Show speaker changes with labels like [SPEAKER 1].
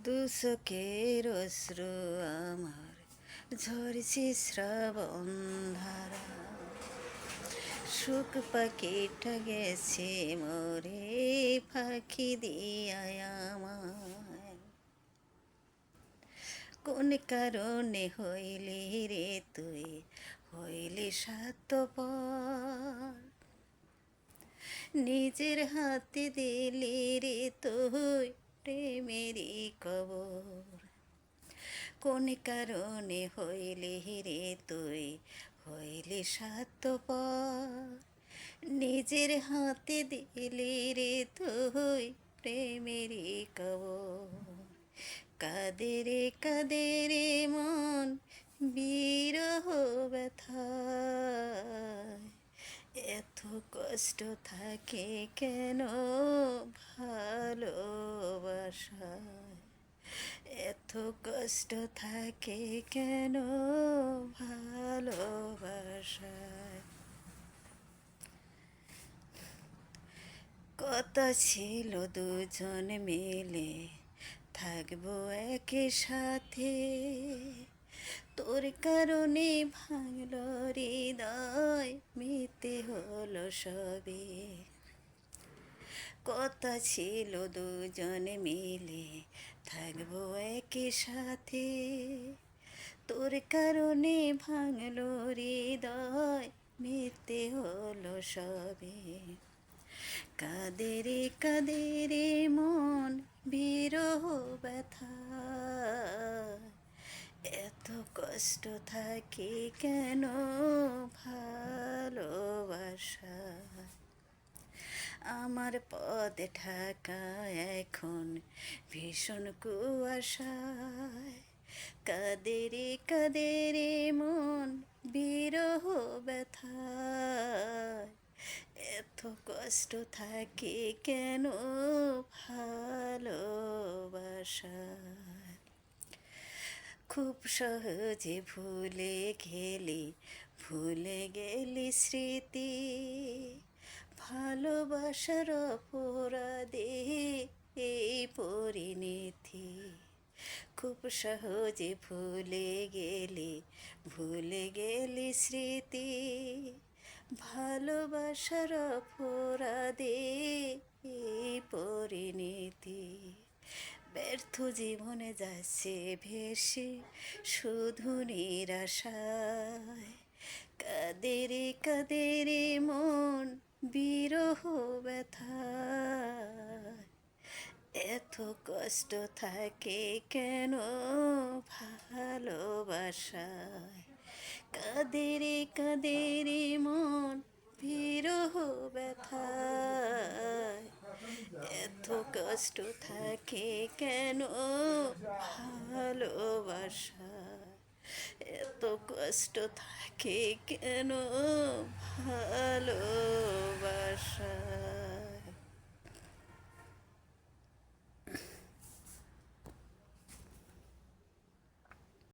[SPEAKER 1] দুচোখের অশ্রু আমার ঝরছে শ্রাবণ ধারা, সুখ পাখিটা গেছে মোরে ফাঁকি দিয়া আমায়। কোন কারণে হইলি রে তুই, হইলি স্বার্থপর, নিজের হাতে দিলি রে তুই প্রেমেরই কবর। কোন কারণে হইলি রে তুই, হইলি স্বার্থপর, নিজের হাতে দিলি রে তুই প্রেমেরই কবর। কাঁদে রে কাঁদে রে মন বিরহ ব্যথায়, এত কষ্ট থাকে কেন ভালোবাসায়, এত কষ্ট থাকে কেন ভালোবাসায়। কথা ছিল দুজন মিলে থাকবো একই সাথে, তোর কারণে ভাঙল হৃদয়, মিথ্যে হলো সবে। কথা ছিল দুজন মিলে থাকবো একই সাথে, তোর কারণে ভাঙল হৃদয়, মিথ্যে হলো সবে। কাঁদে রে মন বিরহ ব্যথা, এত কষ্ট থাকে কেন ভালোবাসা। আমার পথ ঢাকা এখন ভীষণ কুয়াশায়, কাঁদে রে মন বিরহ ব্যথায়, এত কষ্ট থাকে কেন ভালোবাসায়। খুব সহজে ভুলে গেলি স্মৃতি, ভালোবাসার অপরাধে এই পরিণতি। খুব সহজে ভুলে গেলি স্মৃতি, ভালোবাসার অপরাধে এই পরিণতি। ব্যর্থ জীবনে যাচ্ছে ভেসে শুধু নিরাশায়, কাঁদে রে মন বিরহ ব্যথায়, এত কষ্ট থাকে কেন ভালোবাসায়। কাঁদে রে মন বিরহ ব্যথায়, এত কষ্ট থাকে কেন ভালোবাসায়, এত কষ্ট থাকে কেন ভালো